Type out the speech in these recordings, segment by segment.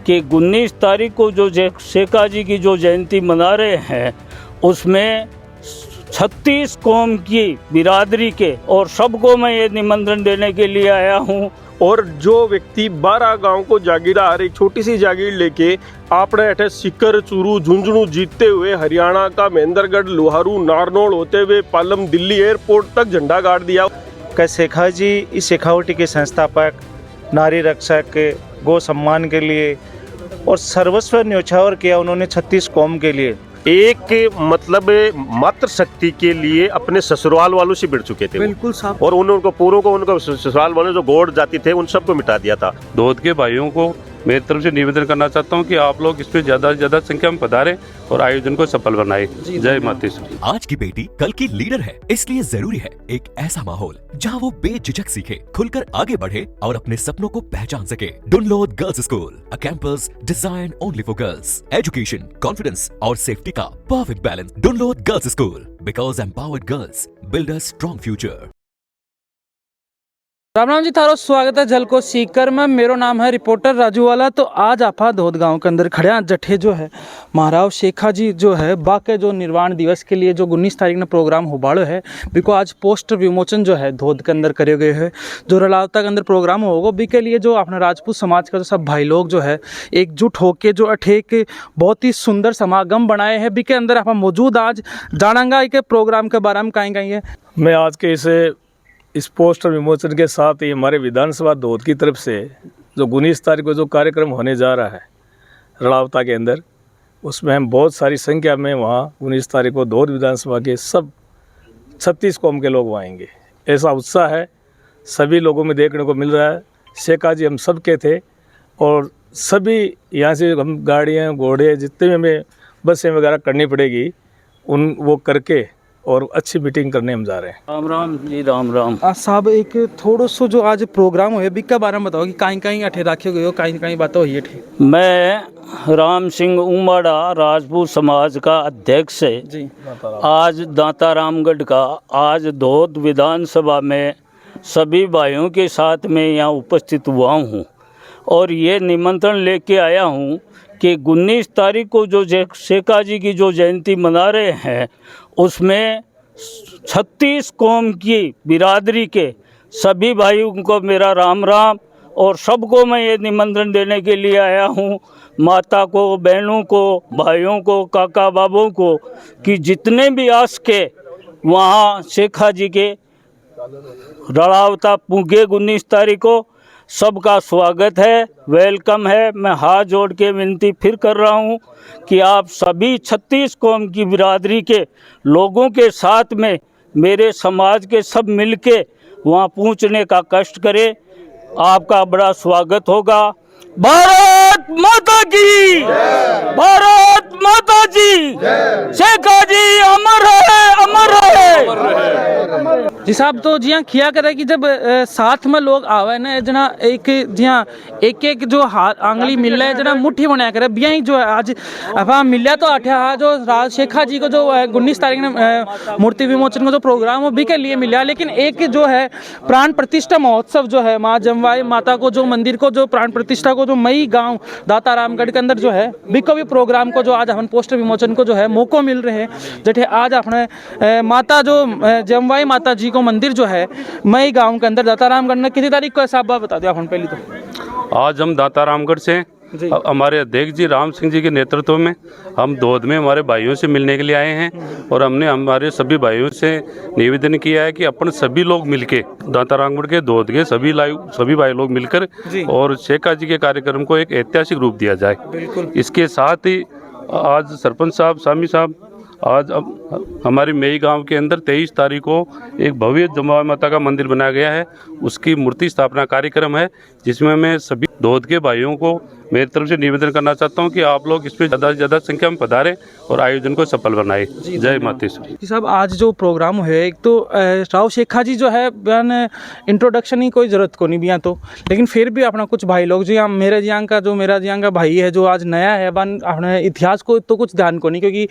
कि 19 तारीख को जो शेखा जी की जो जयंती मना रहे हैं उसमें 36 कौम की बिरादरी के और सबको मैं ये निमंत्रण देने के लिए आया हूँ। और जो व्यक्ति 12 गांव को जागीरा हर एक छोटी सी जागीर लेके आपने अठे सीकर, चूरू, झुंझुनू जीतते हुए हरियाणा का महेंद्रगढ़, लोहारू, नारनौल होते हुए पालम, दिल्ली एयरपोर्ट तक झंडा गाड़ दिया। शेखा जी इस शेखावटी के संस्थापक, नारी रक्षक, गौ सम्मान के लिए और सर्वस्व न्यौछावर किया उन्होंने 36 कौम के लिए। एक मतलब मातृ शक्ति के लिए अपने ससुराल वालों से भिड़ चुके थे। बिल्कुल साहब। और उनको पूरों को उनको ससुराल वाले जो गौड़ जाति थे उन सबको मिटा दिया था। धोद के भाइयों को मेरी तरफ से निवेदन करना चाहता हूं कि आप लोग इसमें ज्यादा से ज्यादा संख्या में पधारें और आयोजन को सफल बनाएं। जय मातेश्वरी। आज की बेटी कल की लीडर है, इसलिए जरूरी है एक ऐसा माहौल जहां वो बेझिझक सीखे, खुलकर आगे बढ़े और अपने सपनों को पहचान सके। Dunlod girls school, a campus design only for girls. Education, confidence और सेफ्टी का perfect balance. Dunlod girls school, because empowered girls build a strong future. Ram Ram ji, थारो स्वागत है जल को सीकर में। मेरो नाम है रिपोर्टर राजू वाला। तो आज आपा धोद गांव के अंदर खड़े हैं। जठे जो है महाराव शेखा जी जो है बाके जो निर्वाण दिवस के लिए जो 19 तारीख ने प्रोग्राम होबाड़ो है बिको आज पोस्टर विमोचन जो है धोद के अंदर करे गए है। जो रलावता के अंदर प्रोग्राम होगा बी के लिए जो अपने राजपूत समाज का जो सब भाई लोग जो है एकजुट होके जो अठे एक बहुत ही सुंदर समागम बनाए हैं बी के अंदर आप मौजूद आज जानांगा के प्रोग्राम के बारे में कहीं कहीं है। मैं आज के इस पोस्टर विमोचन के साथ ही हमारे विधानसभा धोद की तरफ से जो 19 तारीख को जो कार्यक्रम होने जा रहा है रड़ावता के अंदर, उसमें हम बहुत सारी संख्या में वहाँ 19 तारीख को धोद विधानसभा के सब 36 कौम के लोग वहाँ आएंगे। ऐसा उत्साह है सभी लोगों में देखने को मिल रहा है। शेखा जी हम सब के थे और सभी यहाँ से हम गाड़ियाँ, घोड़े जितने भी हमें बसें वगैरह करनी पड़ेगी उन वो करके और अच्छी मीटिंग करने हम जा रहे हैं। राम राम जी, राम राम साहब। एक थोड़ा सो जो आज प्रोग्राम हुए बिक के बारे में बताओ कि कहीं कहीं अठे रखे गए हो, कहीं कहीं बातें हुई है। मैं राम सिंह उमाड़ा राजपूत समाज का अध्यक्ष है जी। आज दाता रामगढ़ का आज धोद विधानसभा में सभी भाइयों के साथ में यहाँ उपस्थित हुआ हूँ और ये निमंत्रण लेके आया हूँ कि 19 तारीख को जो शेखा जी की जो जयंती मना रहे हैं उसमें 36 कौम की बिरादरी के सभी भाइयों को मेरा राम राम और सबको मैं ये निमंत्रण देने के लिए आया हूँ। माता को, बहनों को, भाइयों को, काका बाबों को कि जितने भी आस के वहाँ शेखा जी के रड़ावता पूगे 19 तारीख को सबका स्वागत है, वेलकम है। मैं हाथ जोड़ के विनती फिर कर रहा हूँ कि आप सभी 36 कौम की बिरादरी के लोगों के साथ में मेरे समाज के सब मिलके वहाँ पहुँचने का कष्ट करें। आपका बड़ा स्वागत होगा। भारत माता की, भारत माता जी, शेखा जी अमर है, अमर है। जी साहब, तो जी हाँ किया करे कि जब साथ में लोग आवे ना जना एक जी हाँ एक एक जो हाथ आंगली मिल रहा है जना मुट्ठी बनाया करे बिया ही जो है आज अब मिला तो अठा जो राज शेखा जी को जो 19 तारीख ने मूर्ति विमोचन का जो प्रोग्राम हो भी के लिए मिला। लेकिन एक जो है प्राण प्रतिष्ठा महोत्सव जो है माँ जमवाई माता को जो मंदिर को जो प्राण प्रतिष्ठा को जो मई गाँव दाता रामगढ़ के अंदर जो है बिको भी प्रोग्राम को जो आज अपन पोस्टर विमोचन को जो है मौको मिल रहे हैं। जैसे आज अपने माता जो जमवाई माता जी को मंदिर जो है मई गांव के अंदर दाता रामगढ़ में कितनी तारीख को है साहब बता दो अपन पहले तो। आज हम दाता रामगढ़ से हमारे अध्यक्ष जी राम सिंह जी के नेतृत्व में हम धोद में हमारे भाइयों से मिलने के लिए आए हैं और हमने हमारे सभी भाइयों से निवेदन किया है कि अपन सभी लोग मिलके दाता रामगढ़ के धोद के सभी भाई लोग मिलकर और शेखा जी के कार्यक्रम को एक ऐतिहासिक रूप दिया जाए। इसके साथ ही आज सरपंच साहब, स्वामी साहब, आज अब हमारे मई गांव के अंदर 23 तारीख को एक भव्य जमवाई माता का मंदिर बनाया गया है। उसकी मूर्ति स्थापना कार्यक्रम है जिसमें मैं सभी धोद के भाइयों को मेरी तरफ से निवेदन करना चाहता हूं कि आप लोग इसमें ज़्यादा से ज़्यादा संख्या में पधारें और आयोजन को सफल बनाएं। जय मातेश्वरी। साहब, आज जो प्रोग्राम है एक तो राव शेखा जी जो है बयान इंट्रोडक्शन ही कोई ज़रूरत को नहीं बिया तो, लेकिन फिर भी अपना कुछ भाई लोग जो मेरे जियाँ का भाई है जो आज नया है बन अपने इतिहास को तो कुछ ध्यान को नहीं, क्योंकि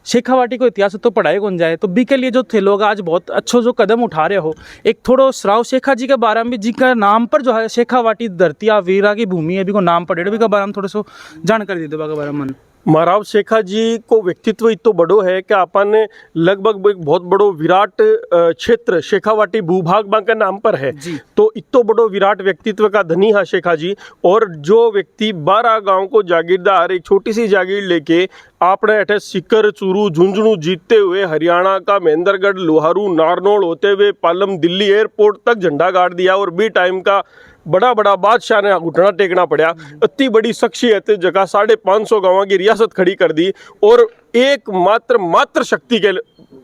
शेखावाटी को इतिहास तो पढ़ाई कौन जाए। तो बी के लिए जो थे लोग आज बहुत अच्छो जो कदम उठा रहे हो, एक थोड़ो राव शेखा जी के बारे में भी, जिनका नाम पर जो है शेखावाटी धरती या वीरा की भूमि है, भी को नाम पड़े भी के बारे में थोड़ा सो जानकारी दे दो के बारे में। महाराव शेखा जी को व्यक्तित्व इतो बड़ो है कि अपन लगभग एक बहुत बड़ो विराट क्षेत्र शेखावाटी भूभाग बांका नाम पर है, तो इतो बड़ो विराट व्यक्तित्व का धनी है शेखा जी। और जो व्यक्ति 12 गांव को जागीरदार एक छोटी सी जागीर लेके आपने अठे सिकर चूरू झुंझुनू जीतते हुए हरियाणा का महेंद्रगढ़ लोहारू नारनौल होते हुए पालम दिल्ली एयरपोर्ट तक झंडा गाड़ दिया, और बी टाइम का बड़ा बड़ा बादशाह ने घुटना टेकना पड़ा। इतनी बड़ी शख्सियत जगह 550 गांवों की रियासत खड़ी कर दी, और एक मात्र शक्ति के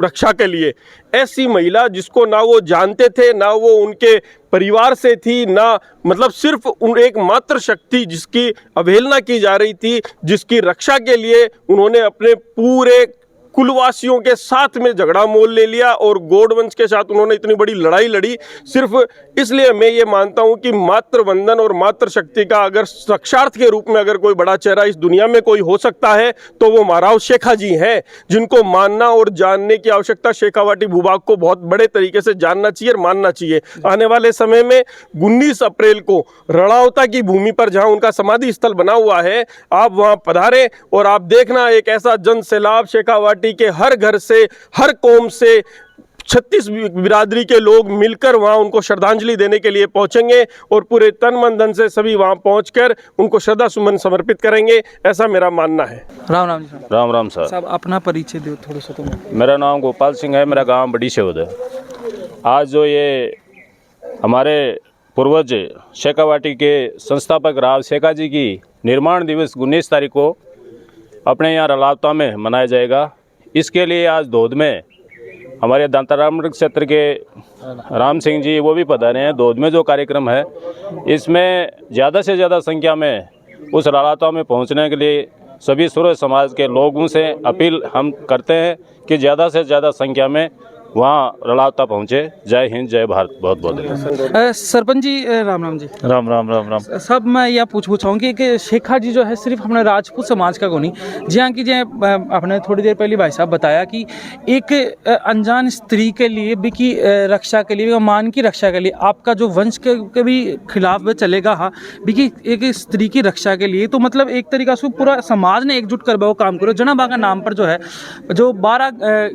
रक्षा के लिए ऐसी महिला जिसको ना वो जानते थे, ना वो उनके परिवार से थी, ना मतलब सिर्फ उन एक मात्र शक्ति जिसकी अवहेलना की जा रही थी, जिसकी रक्षा के लिए उन्होंने अपने पूरे कुलवासियों के साथ में झगड़ा मोल ले लिया, और गौड़ वंश के साथ उन्होंने इतनी बड़ी लड़ाई लड़ी। सिर्फ इसलिए मैं ये मानता हूं कि मातृ वंदन और मातृ शक्ति का अगर रक्षार्थ के रूप में अगर कोई बड़ा चेहरा इस दुनिया में कोई हो सकता है तो वो महाराव शेखा जी हैं, जिनको मानना और जानने की आवश्यकता। शेखावाटी भूभाग को बहुत बड़े तरीके से जानना चाहिए और मानना चाहिए। आने वाले समय में 19 अप्रैल को रड़ावता की भूमि पर जहाँ उनका समाधि स्थल बना हुआ है, आप वहाँ पधारें और आप देखना एक ऐसा जन सैलाब शेखावाटी के हर घर से, हर कौम से 36 बिरादरी के लोग मिलकर वहां उनको श्रद्धांजलि देने के लिए पहुंचेंगे, और पूरे तन मन धन से सभी वहां पहुंचकर उनको श्रद्धा सुमन समर्पित करेंगे, ऐसा मेरा मानना है। राम राम जी। राम राम सर। साहब अपना परिचय दो थोड़ा सा। तुम? मेरा नाम गोपाल सिंह है, मेरा गांव बड़ी शेवद है। आज जो ये हमारे पूर्वज शेखावाटी के संस्थापक राव शेखा जी की निर्माण दिवस 19 तारीख को अपने यहाँ रलावता में मनाया जाएगा। इसके लिए आज धोद में हमारे दांताराम क्षेत्र के राम सिंह जी वो भी पधारे हैं। धोद में जो कार्यक्रम है इसमें ज़्यादा से ज़्यादा संख्या में उस रलावता में पहुंचने के लिए सभी सूर्य समाज के लोगों से अपील हम करते हैं कि ज़्यादा से ज़्यादा संख्या में वहाँ रलावता पहुँचे। जय हिंद, जय भारत। बहुत बहुत धन्यवाद। सरपंच जी राम राम जी। राम राम राम राम। सब मैं यह पूछूँगी कि शेखा जी जो है सिर्फ अपने राजपूत समाज का को नहीं, जहाँ की जो आपने थोड़ी देर पहले भाई साहब बताया कि एक अनजान स्त्री के लिए भी की रक्षा के लिए, मान की रक्षा के लिए, आपका जो वंश के भी खिलाफ में चलेगा हाँ भी की एक स्त्री की रक्षा के लिए, तो मतलब एक तरीका से पूरा समाज ने एकजुट कर वो काम करो। जनाबा का नाम पर जो है जो 12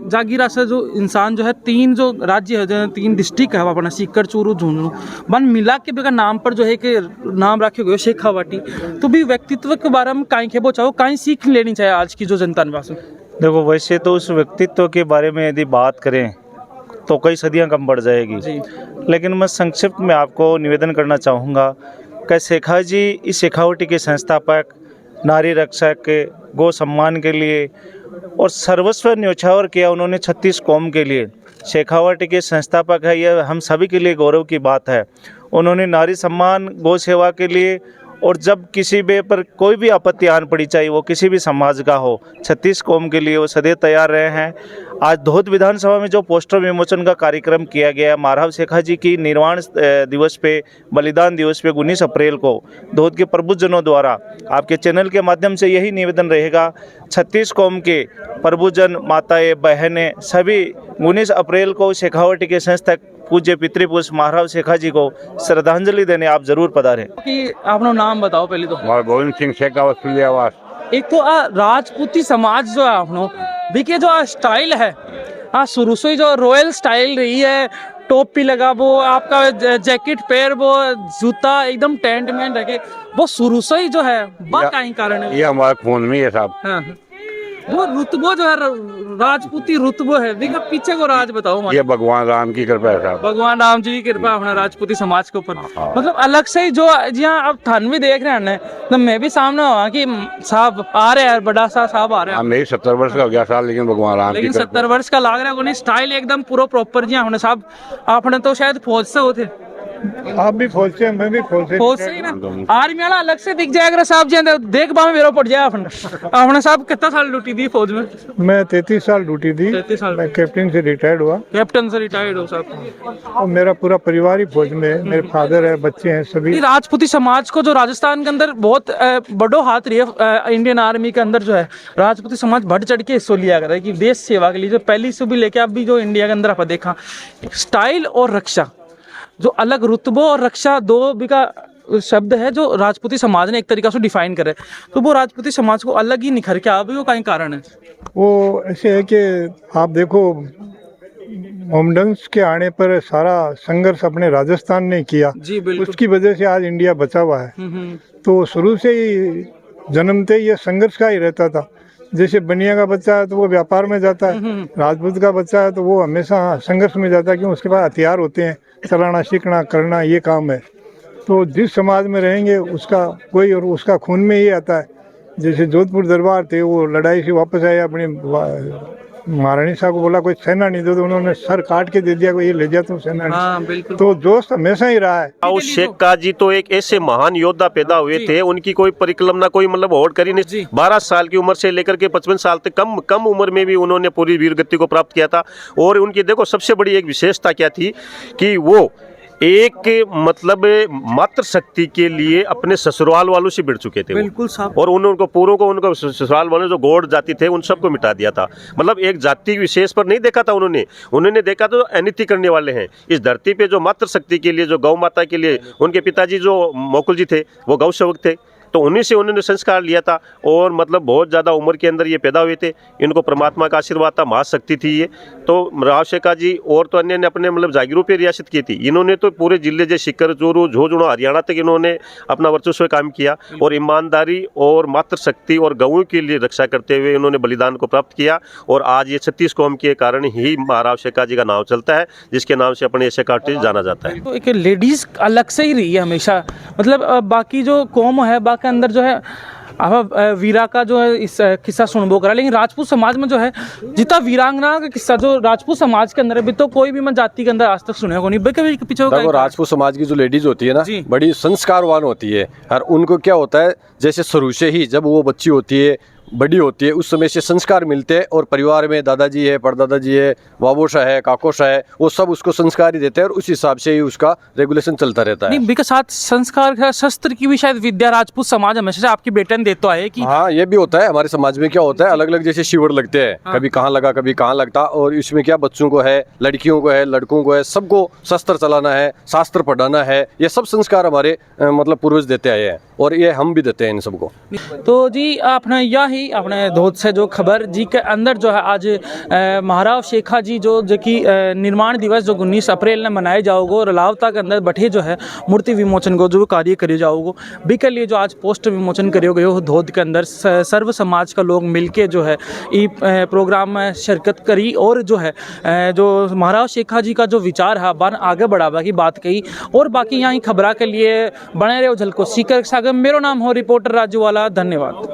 जागीरा से जो इंसान जो है 3 जो राज्य है, जो 3 डिस्ट्रिक्ट है अपना सीकर चूरू झुंझुनू बन मिला के भी नाम पर जो है कि नाम रखे गए शेखावाटी। तो भी व्यक्तित्व के बारे में कहीं खेबो चाहो, कहीं सीख लेनी चाहिए आज की जो जनता निवास में। देखो वैसे तो उस व्यक्तित्व के बारे में यदि बात करें तो कई सदियां कम बढ़ जाएगी, लेकिन मैं संक्षिप्त में आपको निवेदन करना चाहूँगा कि शेखा जी इस शेखावाटी के संस्थापक, नारी रक्षक, गौ सम्मान के लिए और सर्वस्व न्यौछावर किया उन्होंने 36 कौम के लिए। शेखावाटी के संस्थापक है, यह हम सभी के लिए गौरव की बात है। उन्होंने नारी सम्मान, गौ सेवा के लिए, और जब किसी बे पर कोई भी आपत्ति आन पड़ी, चाहे वो किसी भी समाज का हो, 36 कौम के लिए वो सदैव तैयार रहे हैं। आज धोद विधानसभा में जो पोस्टर विमोचन का कार्यक्रम किया गया महाराव शेखा जी की निर्माण दिवस पे, बलिदान दिवस पे 19 अप्रैल को धोद के प्रभुजनों द्वारा आपके चैनल के माध्यम से यही निवेदन रहेगा, 36 कौम के प्रभुजन, माताएं, बहनें सभी 19 अप्रैल को शेखावाटी के संस्थापक पूज्य पितृपुरुष महाराव शेखा जी को श्रद्धांजलि देने आप जरूर पधारें। कि अपना नाम बताओ पहले तो। गोविंद सिंह शेखावत फिलियावास। एक तो राजपूती समाज जो है अपनो देखिए जो स्टाइल है शुरू से ही जो रॉयल स्टाइल रही है, टोपी लगा वो आपका जैकेट पैर वो जूता एकदम टेंट में रखे, वो शुरू से ही जो है का ही कारण है। ये हमारे खून में है साहब। हाँ। वो रुतबो जो है राजपूती रुतबो है, देखा पीछे को राज बताओ। ये भगवान राम की कृपा है साहब। भगवान राम जी की कृपा अपना राजपूती समाज के ऊपर। मतलब अलग से ही जो जहाँ आप थान भी देख रहे हैं तो मैं भी सामने हुआ कि साहब आ रहे हैं, बड़ा सा साहब आ रहे हैं। मेरी 70 वर्ष का हो गया साल, लेकिन भगवान राम लेकिन 70 वर्ष का लाग रहा है। स्टाइल एकदम पूरा प्रॉपर जी हमने साहब आपने तो शायद फौज से होते आप भी फौज से, मैं भी फौज से। फौज से ही ना, आर्मी वाला अलग से दिख जाएगा अगर साहब जी देख बा में वेरो पड़ जाए आपने। आपने साहब कितना साल ड्यूटी दी फौज में? मैं 33 साल ड्यूटी दी। 33 साल मैं कैप्टन से रिटायर्ड हुआ। कैप्टन से रिटायर्ड हो साहब? और मेरा पूरा परिवार ही फौज में है, मेरे फादर है, बच्चे हैं सभी। राजपूती समाज को जो राजस्थान के अंदर बहुत बड़ो हाथ रही है इंडियन आर्मी के अंदर जो है, राजपूती समाज बढ़ चढ़ के हिस्सा लिया कर रहा है कि देश सेवा के लिए जो पहली से भी लेके अभी जो इंडिया के अंदर आप देखा स्टाइल और रक्षा, जो अलग रुतबों और रक्षा दो भी का शब्द है जो राजपूती समाज ने एक तरीका से डिफाइन करे, तो वो राजपूती समाज को अलग ही निखर के आ भी वो कहीं कारण है। वो ऐसे है कि आप देखो मोमडन्स के आने पर सारा संघर्ष अपने राजस्थान ने किया जी बिल्कुल, उसकी वजह से आज इंडिया बचा हुआ है। तो शुरू से ही जन्मते ही ये संघर्ष का ही रहता था। जैसे बनिया का बच्चा है तो वो व्यापार में जाता है, राजपूत का बच्चा है तो वो हमेशा संघर्ष में जाता है, क्योंकि उसके पास हथियार होते हैं, चलाना सीखना करना ये काम है। तो जिस समाज में रहेंगे उसका कोई और उसका खून में ही आता है। जैसे जोधपुर दरबार थे, वो लड़ाई से वापस आए, अपने महारानी साहब को बोला कोई सेना नहीं दो, तो उन्होंने सर काट के दे दिया, कोई ये ले जा तुम सेना नहीं। तो जोश हमेशा ही रहा है। शेख काजी तो एक ऐसे महान योद्धा पैदा हुए थे, उनकी कोई परिक्रमा कोई मतलब होड़ करी नहीं। 12 साल की उम्र से लेकर के 55 साल तक कम उम्र में भी उन्होंने पूरी वीरगति को प्राप्त किया था। और उनकी देखो सबसे बड़ी एक विशेषता क्या थी कि वो एक मतलब मातृ शक्ति के लिए अपने ससुराल वालों से भिड़ चुके थे बिल्कुल साहब। और उनको पूरों को उनको ससुराल वाले जो गौड़ जाति थे उन सबको मिटा दिया था। मतलब एक जाति विशेष पर नहीं देखा था उन्होंने देखा तो अनिति करने वाले हैं इस धरती पे। जो मातृ शक्ति के लिए, जो गौ माता के लिए, उनके पिताजी जो मोकुल जी थे वो गौ सेवक थे, तो उन्हीं से उन्होंने संस्कार लिया था। और मतलब बहुत ज़्यादा उम्र के अंदर ये पैदा हुए थे, इनको परमात्मा का आशीर्वाद था, महाशक्ति थी ये। तो राव शेखा जी और तो अन्य ने अपने मतलब जागीरों पे रियासत की थी। इन्होंने तो पूरे जिले जैसे शिकर, चूरू, झोझुणा, हरियाणा तक इन्होंने अपना वर्चस्व काम किया और ईमानदारी और मातृशक्ति और गऊ के लिए रक्षा करते हुए इन्होंने बलिदान को प्राप्त किया। और आज ये 36 कौम के कारण ही महाराव शेखा जी का नाम चलता है, जिसके नाम से अपने शेखा जाना जाता है। तो एक लेडीज अलग से ही रही है हमेशा, मतलब बाकी जो कौम है बाकी अंदर जो है अब वीरा का जो है इस किस्सा सुनबो करा, लेकिन राजपूत समाज में जो है जितना वीरांगना का किस्सा जो राजपूत समाज के अंदर है तो कोई भी मैं जाति के अंदर आज तक सुने को नहीं। पीछे देखो राजपूत समाज की जो लेडीज होती है ना, बड़ी संस्कारवान होती है। और उनको क्या होता है, जैसे शुरू से ही जब वो बच्ची होती है, बड़ी होती है, उस समय से संस्कार मिलते हैं। और परिवार में दादाजी है, परदादाजी है, बाबोशा है, काकोशा है, वो सब उसको संस्कार ही देते हैं और उस हिसाब से ही उसका रेगुलेशन चलता रहता है। नहीं, साथ संस्कार का शस्त्र की भी शायद विद्या राजपूत समाज हमेशा से आपकी बेटे ने देता है कि हाँ, ये भी होता है। हमारे समाज में क्या होता है, अलग अलग जैसे शिविर लगते हैं, कभी कहाँ लगा कभी कहाँ लगता। और इसमें क्या बच्चों को है, लड़कियों को है, लड़कों को है, सबको शस्त्र चलाना है, शास्त्र पढ़ाना है, ये सब संस्कार हमारे मतलब पूर्वज देते आए हैं और ये हम भी देते हैं इन सबको। तो जी आपने यही अपने धोत से जो खबर जी के अंदर जो है आज महाराव शेखा जी जो कि निर्माण दिवस जो 19 अप्रैल ने मनाए जाओगे और लावता के अंदर बैठे जो है मूर्ति विमोचन को जो कार्य करे जाओगे भी के लिए जो आज पोस्टर विमोचन करे गए हो धोत के अंदर सर्व समाज का लोग मिलके जो है ई प्रोग्राम में शिरकत करी और जो है जो महाराव शेखा जी का जो विचार है बन आगे बढ़ावा की बात कही। और बाकी यहाँ खबरा के लिए बने रहे हो झलको सीकर सागर। मेरो नाम हो रिपोर्टर राजू वाला, धन्यवाद।